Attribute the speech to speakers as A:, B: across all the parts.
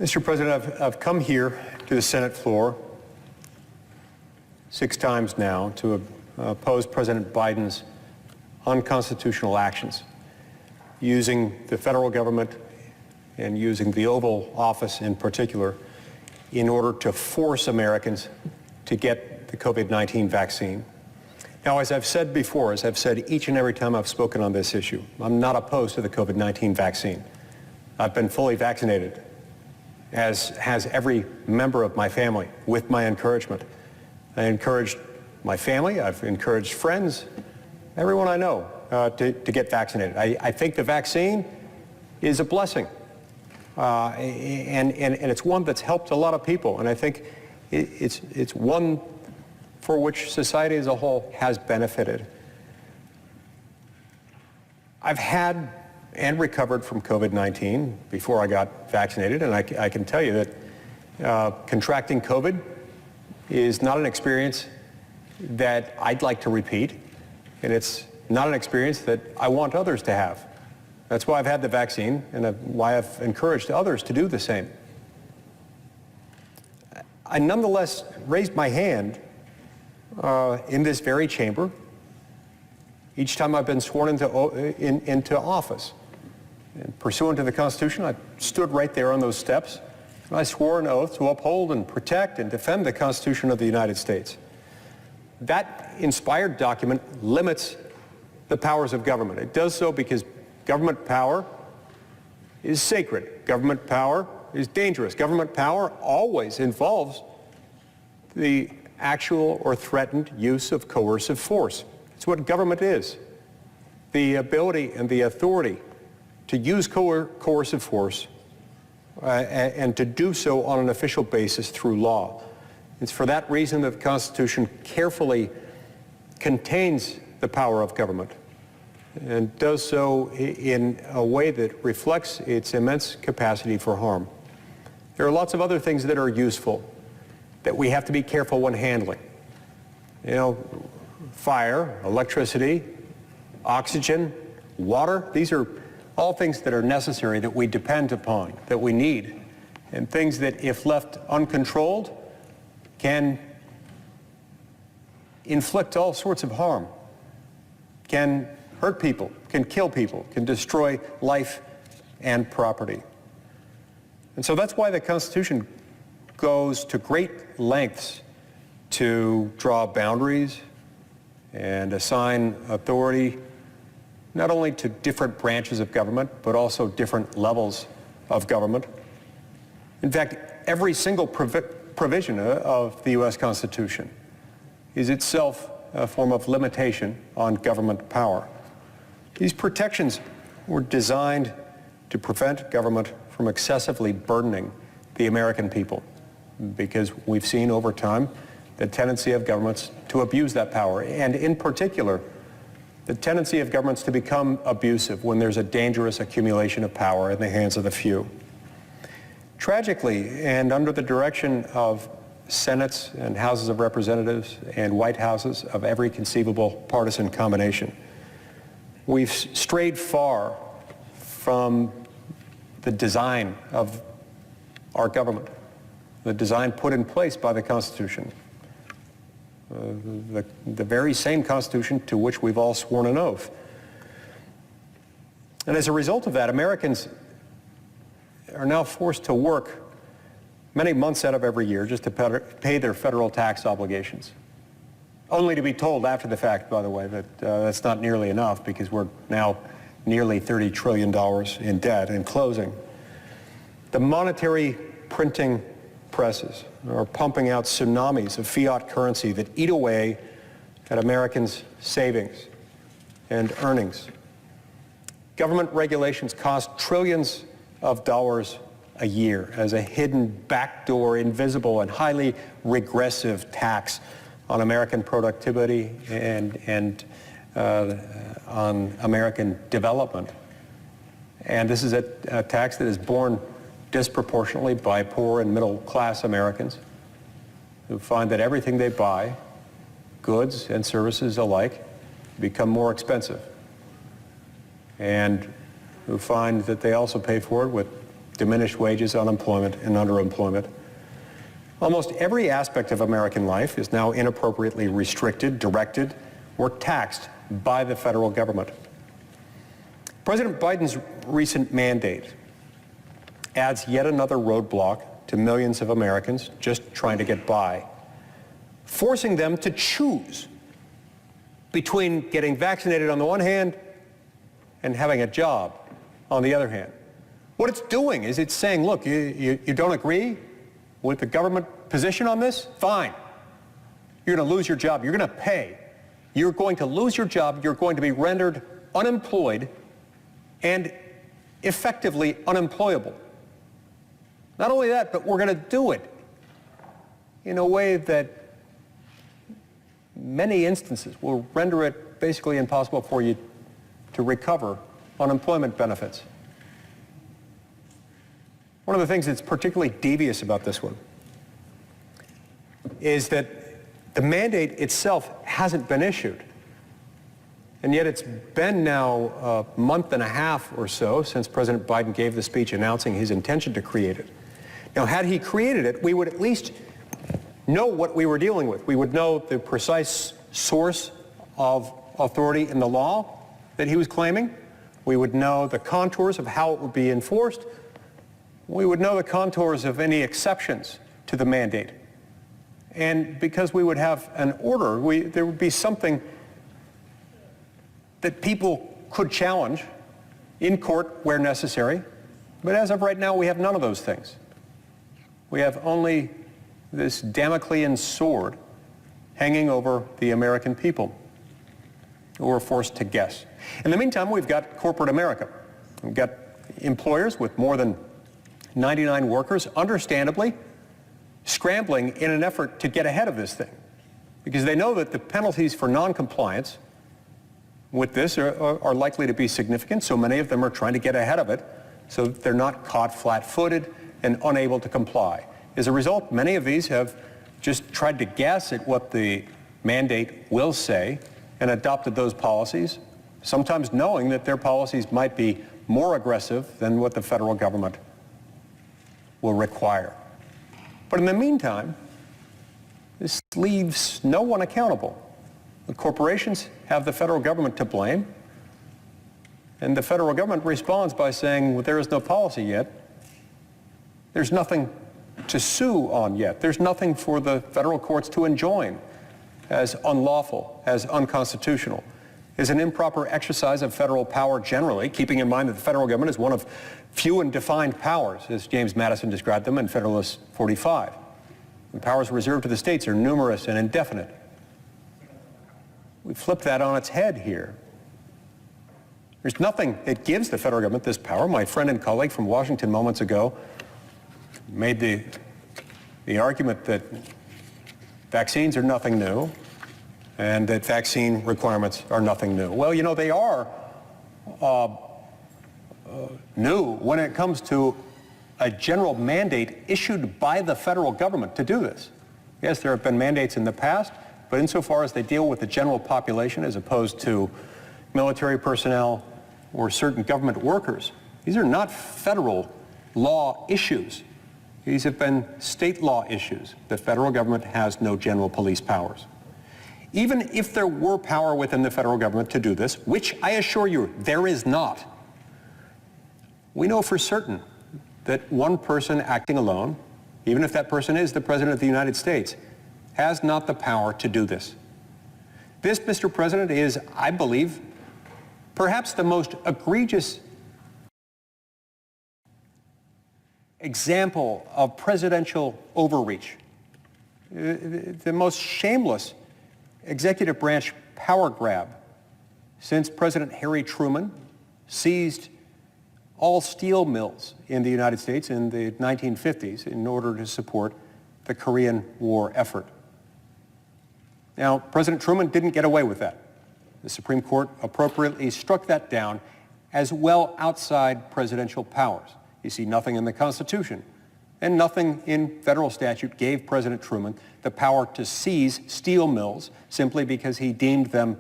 A: Mr. President, I've come here to the Senate floor 6 times now to oppose President Biden's unconstitutional actions, using the federal government and using the Oval Office in particular in order to force Americans to get the COVID-19 vaccine. Now, as I've said before, as I've said each and every time I've spoken on this issue, I'm not opposed to the COVID-19 vaccine. I've been fully vaccinated, as has every member of my family, with my encouragement. I encouraged my family, I've encouraged friends, everyone I know to get vaccinated. I think the vaccine is a blessing, and it's one that's helped a lot of people, and I think it's one for which society as a whole has benefited. I've had and recovered from COVID-19 before I got vaccinated, and I can tell you that contracting COVID is not an experience that I'd like to repeat, and it's not an experience that I want others to have. That's why I've had the vaccine, and why I've encouraged others to do the same. I nonetheless raised my hand in this very chamber each time I've been sworn into office. And pursuant to the Constitution, I stood right there on those steps, and I swore an oath to uphold and protect and defend the Constitution of the United States. That inspired document limits the powers of government. It does so because government power is sacred. Government power is dangerous. Government power always involves the actual or threatened use of coercive force. It's what government is. The ability and the authority to use coercive force and to do so on an official basis through law. It's for that reason that the Constitution carefully contains the power of government and does so in a way that reflects its immense capacity for harm. There are lots of other things that are useful that we have to be careful when handling. You know, fire, electricity, oxygen, water, these are all things that are necessary, that we depend upon, that we need, and things that, if left uncontrolled, can inflict all sorts of harm, can hurt people, can kill people, can destroy life and property. And so that's why the Constitution goes to great lengths to draw boundaries and assign authority not only to different branches of government, but also different levels of government. In fact, every single provision of the U.S. Constitution is itself a form of limitation on government power. These protections were designed to prevent government from excessively burdening the American people, because we've seen over time the tendency of governments to abuse that power, and in particular, the tendency of governments to become abusive when there's a dangerous accumulation of power in the hands of the few. Tragically, and under the direction of Senates and Houses of Representatives and White Houses of every conceivable partisan combination, we've strayed far from the design of our government, the design put in place by the Constitution. The very same Constitution to which we've all sworn an oath. And as a result of that, Americans are now forced to work many months out of every year just to pay their federal tax obligations. Only to be told after the fact, by the way, that that's not nearly enough, because we're now nearly $30 trillion in debt. In closing, the monetary printing presses are pumping out tsunamis of fiat currency that eat away at Americans' savings and earnings. Government regulations cost trillions of dollars a year as a hidden, backdoor, invisible, and highly regressive tax on American productivity and on American development. And this is a tax that is borne disproportionately by poor and middle-class Americans who find that everything they buy, goods and services alike, become more expensive, and who find that they also pay for it with diminished wages, unemployment, and underemployment. Almost every aspect of American life is now inappropriately restricted, directed, or taxed by the federal government. President Biden's recent mandate adds yet another roadblock to millions of Americans just trying to get by, forcing them to choose between getting vaccinated on the one hand and having a job on the other hand. What it's doing is it's saying, look, you don't agree with the government position on this? Fine. You're going to lose your job. You're going to pay. You're going to lose your job. You're going to be rendered unemployed and effectively unemployable. Not only that, but we're going to do it in a way that many instances will render it basically impossible for you to recover unemployment benefits. One of the things that's particularly devious about this one is that the mandate itself hasn't been issued. And yet it's been now a month and a half or so since President Biden gave the speech announcing his intention to create it. Now, had he created it, we would at least know what we were dealing with. We would know the precise source of authority in the law that he was claiming. We would know the contours of how it would be enforced. We would know the contours of any exceptions to the mandate. And because we would have an order, there would be something that people could challenge in court where necessary. But as of right now, we have none of those things. We have only this Damoclean sword hanging over the American people who are forced to guess. In the meantime, we've got corporate America. We've got employers with more than 99 workers, understandably, scrambling in an effort to get ahead of this thing, because they know that the penalties for noncompliance with this are likely to be significant, so many of them are trying to get ahead of it so that they're not caught flat-footed and unable to comply. As a result, many of these have just tried to guess at what the mandate will say and adopted those policies, sometimes knowing that their policies might be more aggressive than what the federal government will require. But in the meantime, this leaves no one accountable. The corporations have the federal government to blame, and the federal government responds by saying, well, there is no policy yet. There's nothing to sue on yet. There's nothing for the federal courts to enjoin as unlawful, as unconstitutional, as an improper exercise of federal power generally, keeping in mind that the federal government is one of few and defined powers, as James Madison described them in Federalist 45. The powers reserved to the states are numerous and indefinite. We flip that on its head here. There's nothing that gives the federal government this power. My friend and colleague from Washington moments ago made the argument that vaccines are nothing new and that vaccine requirements are nothing new. Well, you know, they are new when it comes to a general mandate issued by the federal government to do this. Yes, there have been mandates in the past, but insofar as they deal with the general population as opposed to military personnel or certain government workers, these are not federal law issues. These have been state law issues. The federal government has no general police powers. Even if there were power within the federal government to do this, which I assure you there is not, we know for certain that one person acting alone, even if that person is the President of the United States, has not the power to do this. This, Mr. President, is, I believe, perhaps the most egregious example of presidential overreach, the most shameless executive branch power grab since President Harry Truman seized all steel mills in the United States in the 1950s in order to support the Korean War effort. Now, President Truman didn't get away with that. The Supreme Court appropriately struck that down as well outside presidential powers. You see, nothing in the Constitution and nothing in federal statute gave President Truman the power to seize steel mills simply because he deemed them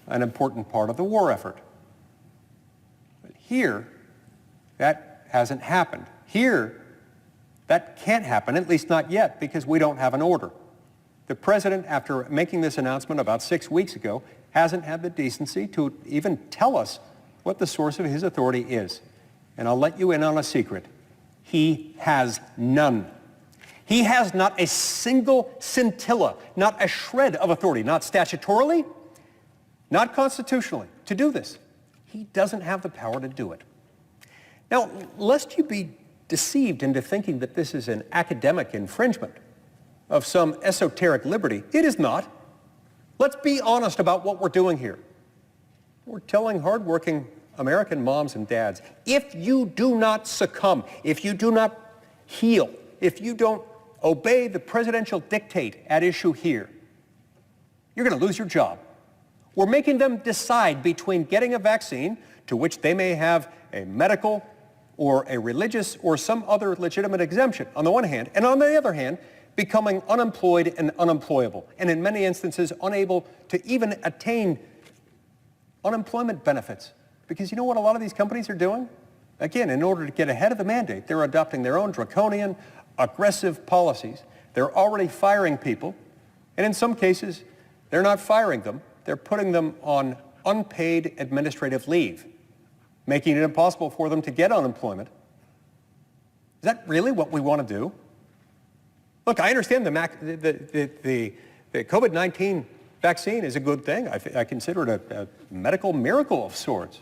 A: an important part of the war effort. But here, that hasn't happened. Here, that can't happen, at least not yet, because we don't have an order. The president, after making this announcement about 6 weeks ago, hasn't had the decency to even tell us what the source of his authority is. And I'll let you in on a secret. He has none. He has not a single scintilla, not a shred of authority, not statutorily, not constitutionally, to do this. He doesn't have the power to do it. Now, lest you be deceived into thinking that this is an academic infringement of some esoteric liberty, it is not. Let's be honest about what we're doing here. We're telling hardworking American moms and dads, if you do not succumb, if you do not heal, if you don't obey the presidential dictate at issue here, you're going to lose your job. We're making them decide between getting a vaccine, to which they may have a medical or a religious or some other legitimate exemption on the one hand, and on the other hand, becoming unemployed and unemployable, and in many instances unable to even attain unemployment benefits. Because you know what a lot of these companies are doing? Again, in order to get ahead of the mandate, they're adopting their own draconian, aggressive policies. They're already firing people, and in some cases, they're not firing them. They're putting them on unpaid administrative leave, making it impossible for them to get unemployment. Is that really what we want to do? Look, I understand the COVID-19 vaccine is a good thing. I consider it a medical miracle of sorts.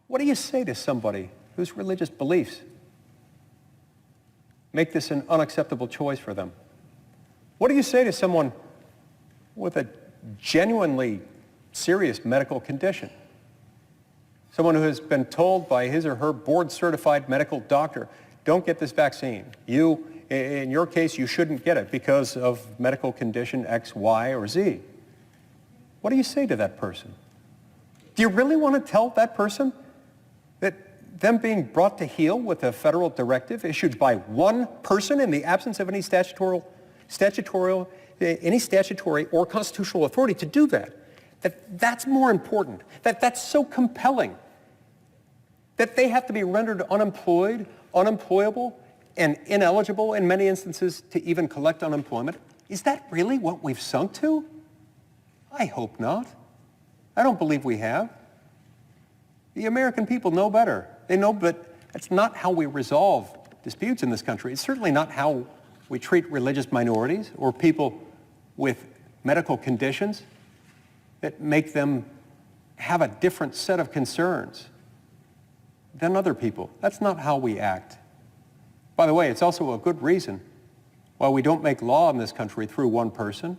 A: What do you say to somebody whose religious beliefs make this an unacceptable choice for them? What do you say to someone with a genuinely serious medical condition? Someone who has been told by his or her board-certified medical doctor, don't get this vaccine. You, in your case, you shouldn't get it because of medical condition X, Y, or Z. What do you say to that person? Do you really want to tell that person that them being brought to heel with a federal directive issued by one person in the absence of any statutory or constitutional authority to do that, that's more important, that's so compelling, that they have to be rendered unemployed, unemployable, and ineligible in many instances to even collect unemployment? Is that really what we've sunk to? I hope not. I don't believe we have. The American people know better. They know that that's not how we resolve disputes in this country. It's certainly not how we treat religious minorities or people with medical conditions that make them have a different set of concerns than other people. That's not how we act. By the way, it's also a good reason why we don't make law in this country through one person.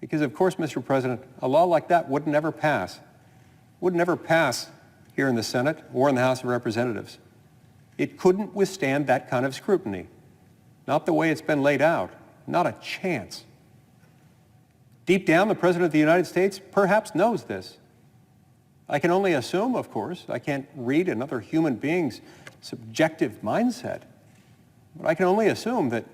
A: Because of course, Mr. President, a law like that would never pass. Would never pass here in the Senate or in the House of Representatives. It couldn't withstand that kind of scrutiny. Not the way it's been laid out. Not a chance. Deep down, the President of the United States perhaps knows this. I can only assume, of course, I can't read another human being's subjective mindset, but I can only assume that